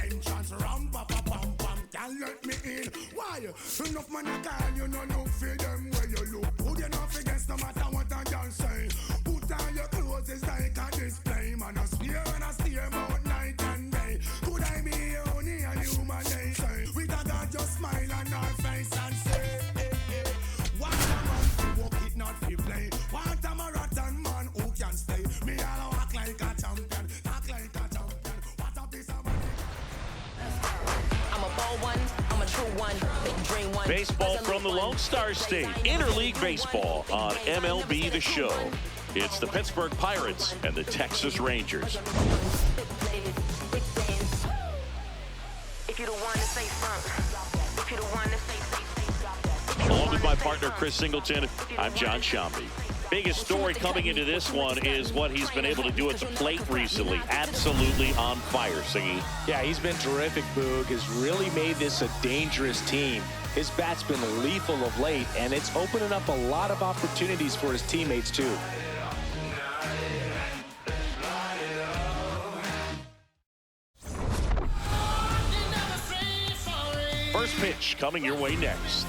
Entrance ram pa pa pam pam. Can't let me in. Why? Enough man a call you no look for them where you look. Put your enough against no matter what a girl say. Put on your clothes it's like a display. Man a spear and a steer about night and day. Could I be only a human nature? With a God just smile on our face and say, hey, hey. What a man to walk it not fi play. What a marathon man who can stay. Me all walk like a champion, talk like a champion. What a piece of money. I'm a bold one, I'm a true one, big dream one. Baseball from the Lone Star State. Interleague baseball on MLB The Show. It's the Pittsburgh Pirates and the Texas Rangers. If you the one to say something, if you the one to say Along with my partner Chris Singleton, I'm John Shambi. Biggest story coming into this one is what he's been able to do at the plate recently. Absolutely on fire, Singy. Yeah, he's been terrific, Boog. Has really made this a dangerous team. His bat's been lethal of late, and it's opening up a lot of opportunities for his teammates, too. First pitch coming your way next.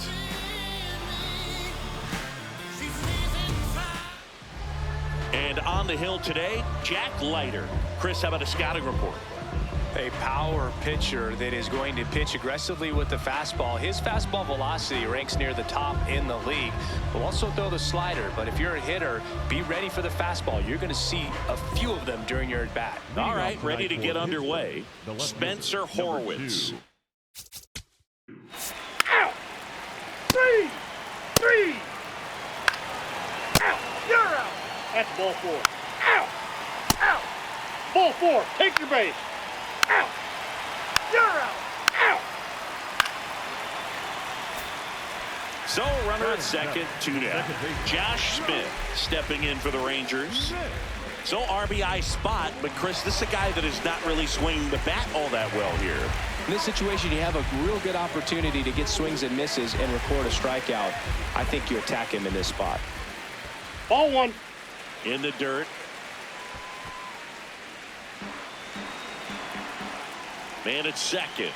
And on the hill today, Jack Leiter. Chris, how about a scouting report? A power pitcher that is going to pitch aggressively with the fastball. His fastball velocity ranks near the top in the league. Will also throw the slider, but if you're a hitter, be ready for the fastball. You're going to see a few of them during your at-bat. All right, ready to get underway. Spencer Horwitz. Out! Three! Out! You're out! That's ball four. Out! Out! Ball four. Take your base. Out! You're out! Out! So, runner at second, 2 down. Josh Smith stepping in for the Rangers. So, RBI spot, but Chris, this is a guy that is not really swinging the bat all that well here. In this situation, you have a real good opportunity to get swings and misses and record a strikeout. I think you attack him in this spot. Ball one. In the dirt. Man at second.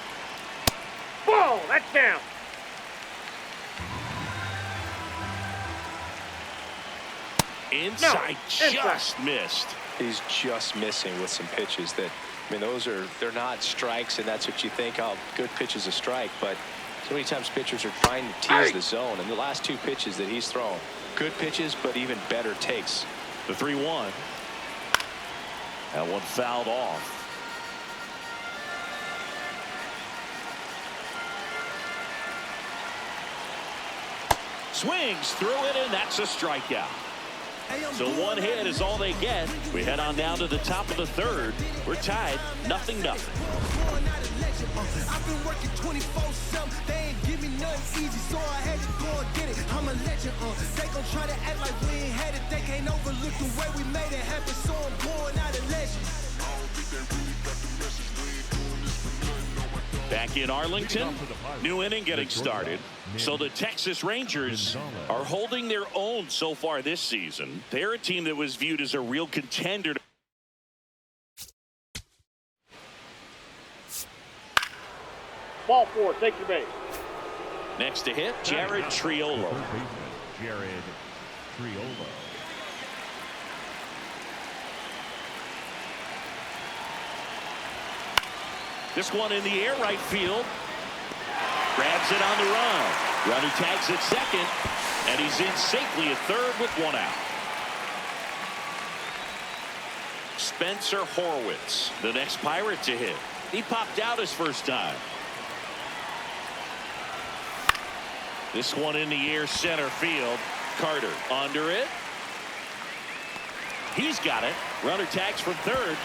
Ball. That's down. Inside, just missed. He's just missing with some pitches that, I mean, they're not strikes, and that's what you think, oh, good pitch is a strike, but so many times pitchers are trying to tease the zone, and the last two pitches that he's thrown, good pitches, but even better takes. The 3-1. That one fouled off. Swings through it, and that's a strikeout. So one hit is all they get. We head on down to the top of the third. We're tied, 0-0. I've been working 24/7. They ain't give me nothing easy, so I had to go and get it. I'm a legend. They gon' try to act like we ain't had it. They can't overlook the way we made it happen. So I'm born out of legends. Back in Arlington, new inning getting started. So the Texas Rangers are holding their own so far this season. They're a team that was viewed as a real contender. Ball four. Take your base. Next to hit, Jared Triolo. Jared Triolo. This one in the air, right field. Grabs it on the run. Runner tags at second, and he's in safely at third with one out. Spencer Horwitz, the next Pirate to hit. He popped out his first time. This one in the air, center field. Carter under it. He's got it. Runner tags from third.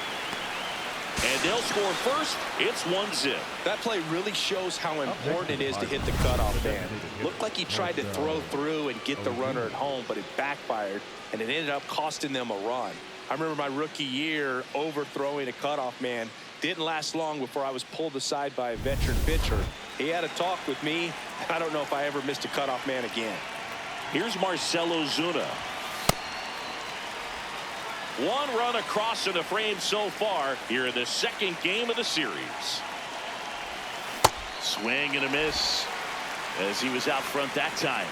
And they'll score first. It's 1-0. That play really shows how important it is to hit the cutoff man. Looked like he tried to throw through and get the runner at home, but it backfired, and it ended up costing them a run. I remember my rookie year overthrowing a cutoff man. Didn't last long before I was pulled aside by a veteran pitcher. He had a talk with me. I don't know if I ever missed a cutoff man again. Here's Marcelo Zuna. One run across in the frame so far here in the second game of the series. Swing and a miss as he was out front that time.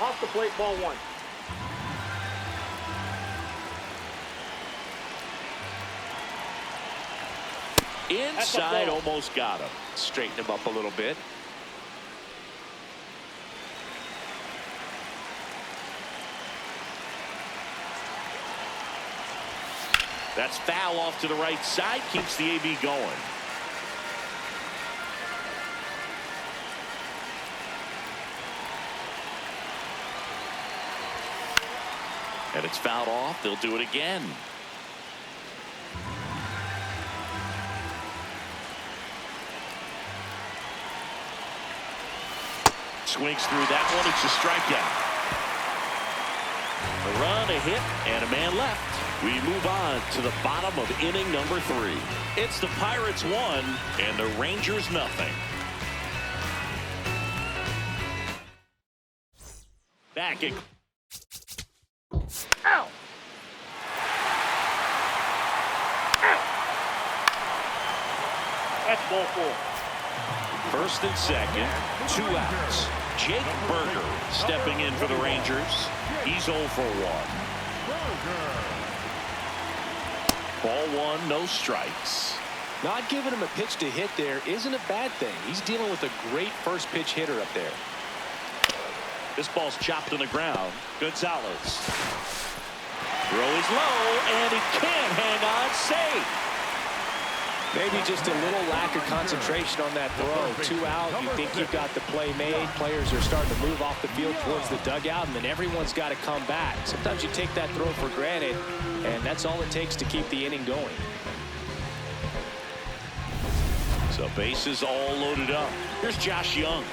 Off the plate, ball 1. Inside, almost got him. Straighten him up a little bit. That's foul off to the right side. Keeps the AB going. And it's fouled off. They'll do it again. Swings through that one. It's a strikeout. A run, a hit, and a man left. We move on to the bottom of inning number 3. It's the Pirates 1 and the Rangers nothing. Back in. Out. Out. That's ball 4. First and second, 2 outs. Jake Berger stepping in for the Rangers. He's 0 for 1. Ball 1, no strikes. Not giving him a pitch to hit there isn't a bad thing. He's dealing with a great first pitch hitter up there. This ball's chopped on the ground. Gonzalez. Throw is low, and he can't hang on safe. Maybe just a little lack of concentration on that throw. 2 out. You think you've got the play made. Players are starting to move off the field towards the dugout, and then everyone's got to come back. Sometimes you take that throw for granted, and that's all it takes to keep the inning going. So bases all loaded up. Here's Josh Young.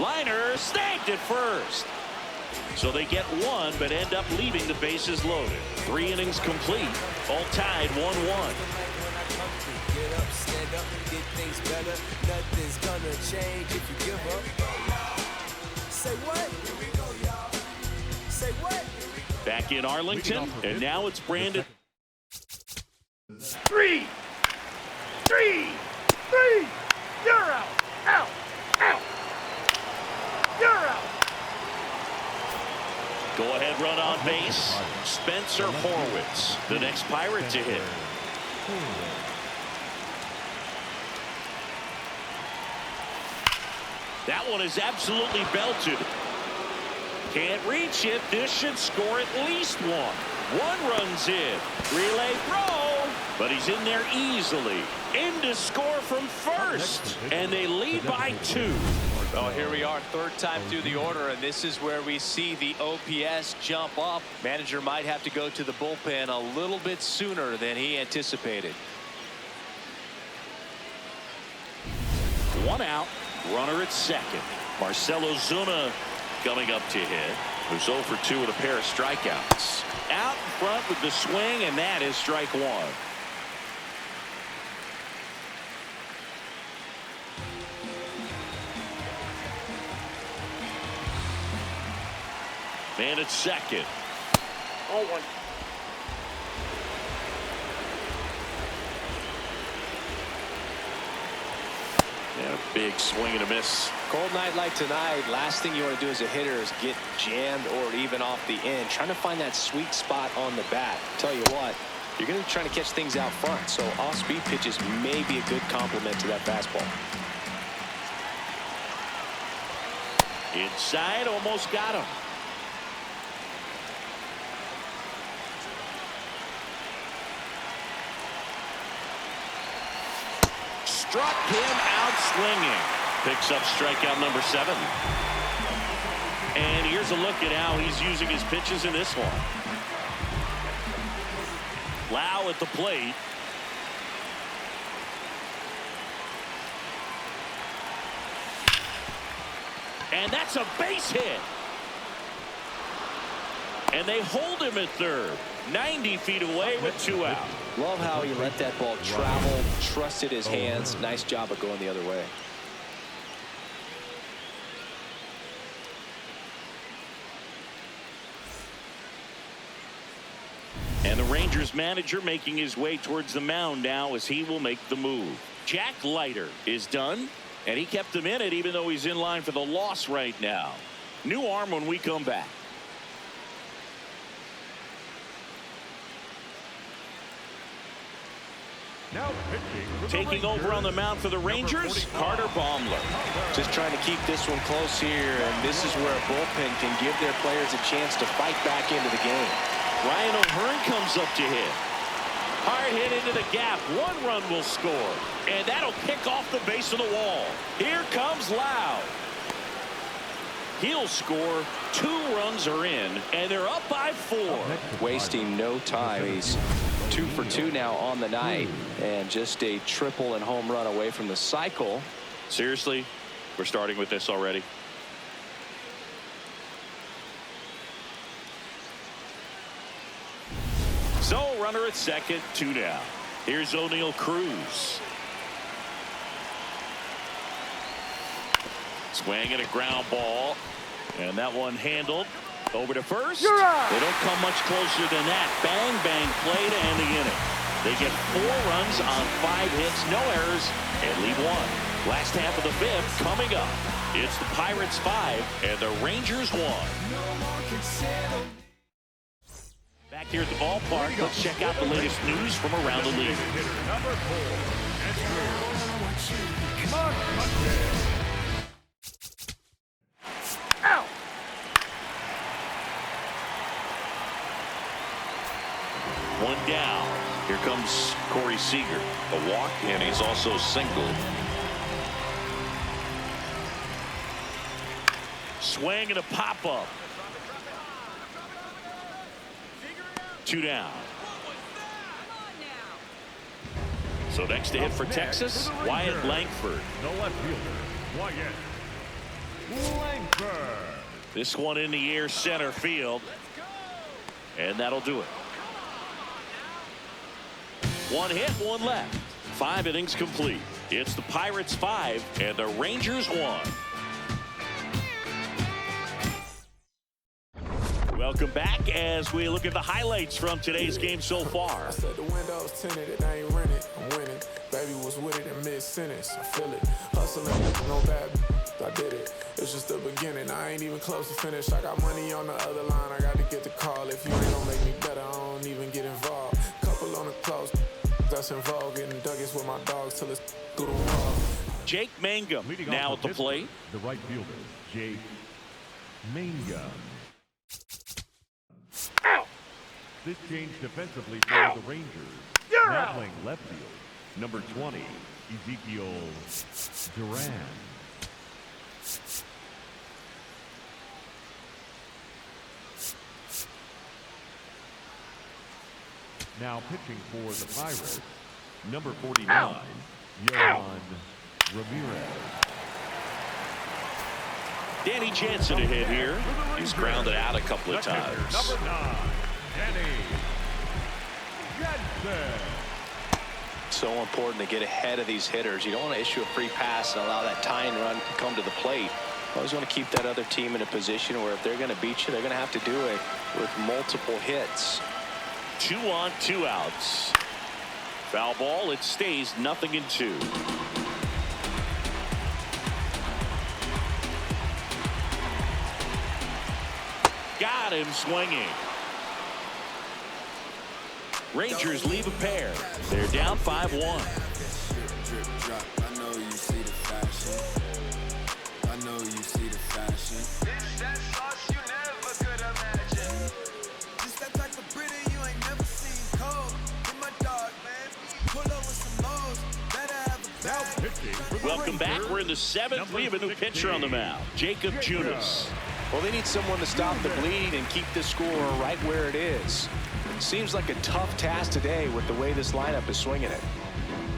Liner snagged at first. So they get 1, but end up leaving the bases loaded. 3 innings complete. All tied 1-1. Back in Arlington, and now it's Brandon. 3. You're out. Out. You're out. Go-ahead run on base. Spencer Horwitz, the next Pirate to hit. That one is absolutely belted. Can't reach it. This should score at least 1. 1 runs in. Relay throw. But he's in there easily. In to score from first. And they lead by 2. Well, here we are, 3rd time through the order, and this is where we see the OPS jump up. Manager might have to go to the bullpen a little bit sooner than he anticipated. 1 out, runner at second. Marcelo Zuna coming up to hit, who's 0 for 2 with a pair of strikeouts. Out in front with the swing, and that is strike 1. Man at second. Ball 1. And a big swing and a miss. Cold night like tonight, last thing you want to do as a hitter is get jammed or even off the end. Trying to find that sweet spot on the bat. Tell you what, you're going to try to catch things out front, so off-speed pitches may be a good complement to that fastball. Inside, almost got him. Struck him out swinging. Picks up strikeout number 7. And here's a look at how he's using his pitches in this one. Lau at the plate. And that's a base hit. And they hold him at third. 90 feet away with 2 out. Love how he let that ball travel, trusted his hands. Nice job of going the other way. And the Rangers manager making his way towards the mound now as he will make the move. Jack Leiter is done, and he kept him in it even though he's in line for the loss right now. New arm when we come back. Now taking over on the mound for the Rangers, Carter Baumler. Just trying to keep this one close here, and this is where a bullpen can give their players a chance to fight back into the game. Ryan O'Hearn comes up to hit. Hard hit into the gap. 1 run will score, and that'll kick off the base of the wall. Here comes Loud. He'll score. 2 runs are in, and they're up by 4. Wasting no time. He's 2 for 2 now on the night, and just a triple and home run away from the cycle. Seriously, we're starting with this already. So runner at second, 2 down. Here's O'Neal Cruz. Swinging a ground ball, and that one handled over to first. They don't come much closer than that. Bang bang play to end the inning. They get 4 runs on 5 hits, no errors, and leave 1. Last half of the 5th coming up. It's the Pirates 5 and the Rangers 1. Back here at the ballpark, let's check out the latest news from around the league. Number 4. One down. Here comes Corey Seager. A walk, and he's also singled. Swing and a pop-up. 2 down. So next to hit for Texas, Wyatt Langford. The left fielder, Wyatt Langford. This one in the air center field. And that'll do it. 1 hit, 1 left. 5 innings complete. It's the Pirates 5 and the Rangers 1. Welcome back as we look at the highlights from today's game so far. I said the windows tinted, it ain't rented. I'm winning. Baby was with it in mid-sentence. I feel it. Hustling, no bad. I did it. It's just the beginning. I ain't even close to finish. I got money on the other line. I got to get the call. If you ain't gonna make me better, I don't even get involved. Couple on the close. That's involved. Getting duggies with my dogs till it's through the wall. Jake Mangum now at the plate. The right fielder, Jake Mangum. This change defensively for the Rangers. Now playing left field, number 20, Ezekiel Duran. Now pitching for the Pirates, number 49, Yohan Ramirez. Danny Jansen to hit here. He's grounded out a couple of times. Number 9, Danny Jansen. So important to get ahead of these hitters. You don't want to issue a free pass and allow that tying run to come to the plate. You always want to keep that other team in a position where if they're going to beat you, they're going to have to do it with multiple hits. 2 on, 2 outs. Foul ball. It stays 0-2. Got him swinging. Rangers leave a pair. They're down 5-1. I know you see the fashion. I know you see the fashion. It's that sauce you never could imagine. Just that type of pretty you ain't never seen. Cold in my dog, man. Pull up with some lows. Better have a bag. Welcome back. We're in the 7th. We have a new pitcher on the mound, Jacob Junis. Well, they need someone to stop the bleed and keep the score right where it is. Seems like a tough task today with the way this lineup is swinging it.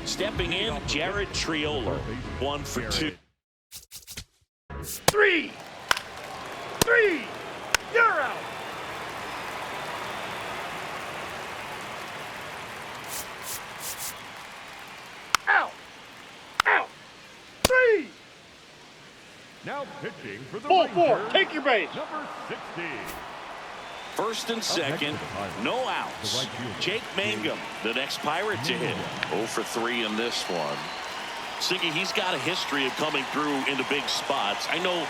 Stepping in, Jared Triola. 1 for 2. 3. You're out. Out. 3. Now pitching for the Ball Rangers, 4. Take your base. number 60, First and second, no outs. Jake Mangum, the next Pirate to hit. 0 for 3 in this one. Siggy, he's got a history of coming through into big spots. I know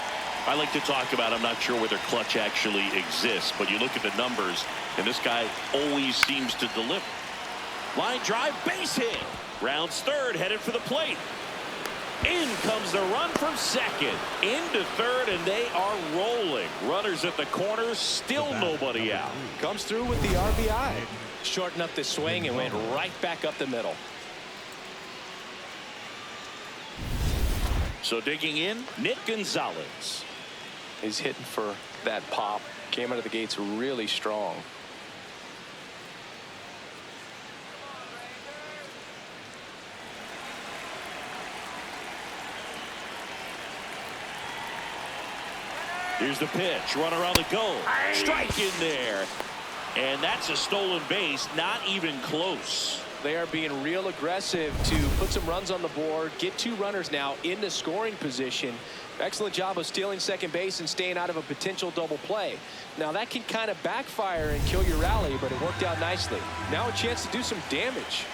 I like to talk about, I'm not sure whether clutch actually exists, but you look at the numbers, and this guy always seems to deliver. Line drive, base hit. Rounds third, headed for the plate. In comes the run from second. Into third, and they are rolling. Runners at the corners, still nobody out. Comes through with the RBI. Shortened up the swing and went right back up the middle. So digging in, Nick Gonzalez. He's hitting for that pop. Came out of the gates really strong. Here's the pitch. Runner on the go. Strike in there. And that's a stolen base. Not even close. They are being real aggressive to put some runs on the board. Get 2 runners now in the scoring position. Excellent job of stealing second base and staying out of a potential double play. Now that can kind of backfire and kill your rally, but it worked out nicely. Now a chance to do some damage.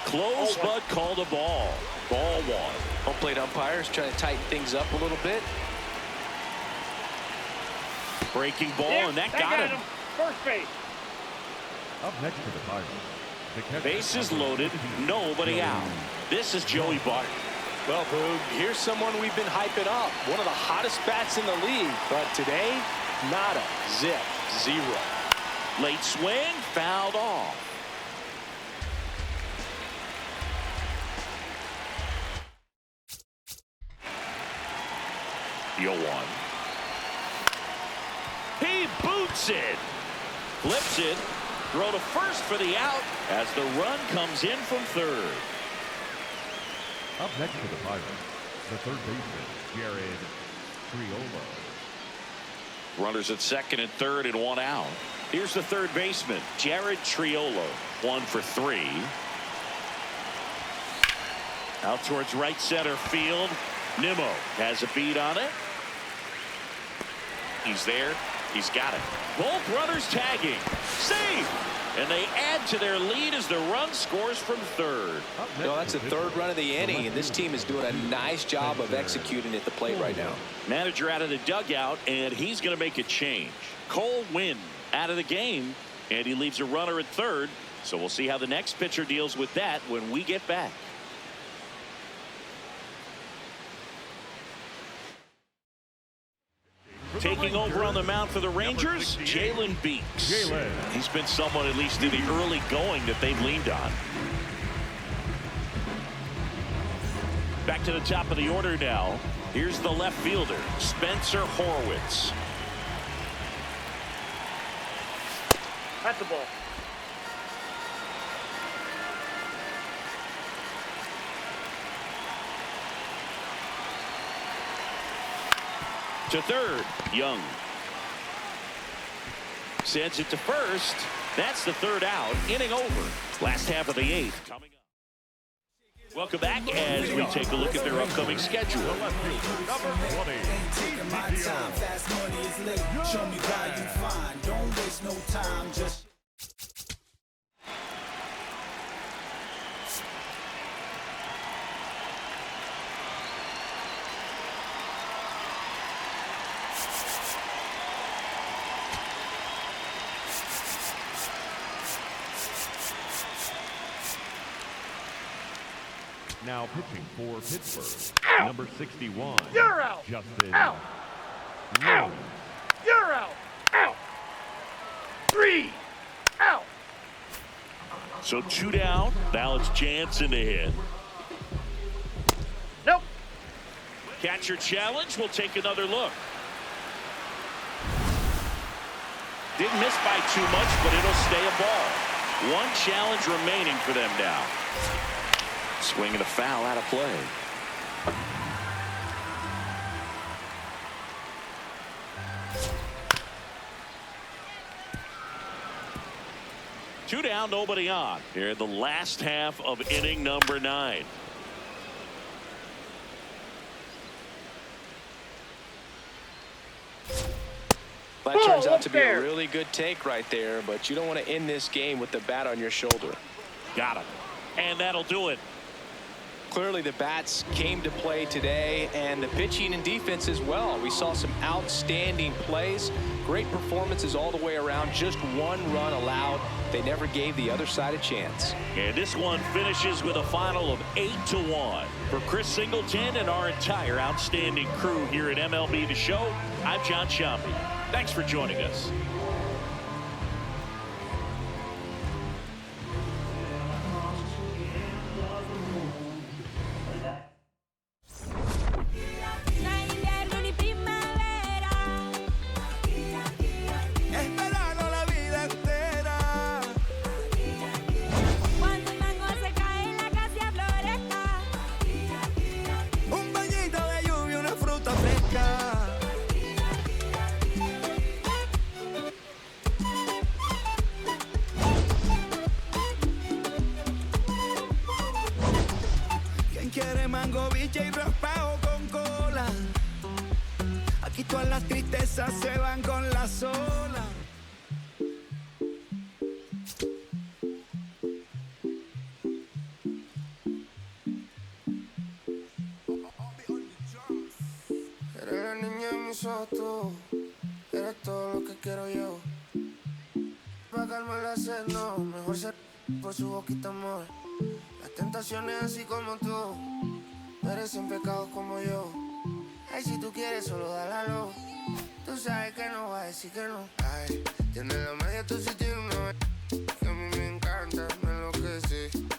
Close, but called a ball. Ball 1. Home plate umpires trying to tighten things up a little bit. Breaking ball, and that got him. First base. Up next to the Pirates. Bases loaded, nobody out. This is Joey Buck. Well, Boog, here's someone we've been hyping up. One of the hottest bats in the league. But today, nada. Zip. 0. Late swing, fouled off. Yo 1. He boots it. Flips it. Throw to first for the out as the run comes in from third. Up next to the Pirates, the third baseman, Jared Triolo. Runners at second and third and 1 out. Here's the third baseman, Jared Triolo. 1 for 3. Out towards right center field. Nimmo has a beat on it. He's there. He's got it. Both runners tagging. Save! And they add to their lead as the run scores from third. No, that's the third run of the inning, and this team is doing a nice job of executing at the plate right now. Manager out of the dugout, and he's going to make a change. Cole Winn out of the game, and he leaves a runner at third. So we'll see how the next pitcher deals with that when we get back. Taking over on the mound for the Rangers, Jalen Beeks. He's been someone, at least in the early going, that they've leaned on. Back to the top of the order now. Here's the left fielder, Spencer Horwitz. That's the ball. To third, Young. Sends it to first. That's the third out. Inning over. Last half of the 8th. Coming up. Welcome back as we take a look at their upcoming schedule. Now pitching for Pittsburgh, Out. number 61. You're out. Justin. Out. Out. You're out. Out. 3. Out. So 2 down. Now it's Jansen to hit. Nope. Catcher challenge. We'll take another look. Didn't miss by too much, but it'll stay a ball. 1 challenge remaining for them now. Swing and a foul out of play. Two down, nobody on. Here in the last half of inning number 9. That turns out to be a really good take right there, but you don't want to end this game with the bat on your shoulder. Got him. And that'll do it. Clearly the bats came to play today, and the pitching and defense as well. We saw some outstanding plays, great performances all the way around. Just one run allowed. They never gave the other side a chance. And this one finishes with a final of 8-1. For Chris Singleton and our entire outstanding crew here at MLB The Show, I'm John Sciambi. Thanks for joining us. Quiere mango, biche y raspado con cola. Aquí todas las tristezas se van con la sola. Eres la niña de mis ojos, tú. Eres todo lo que quiero yo. Pa' calmar la sed, no. Mejor ser por su boquita, amor. Tentaciones así como tú, merecen pecados como yo. Ay, si tú quieres, solo dale luz. Tú sabes que no va a decir que no. Ay, tienes la media, tú sí tienes una. Que a mí me encanta, me enloquecí.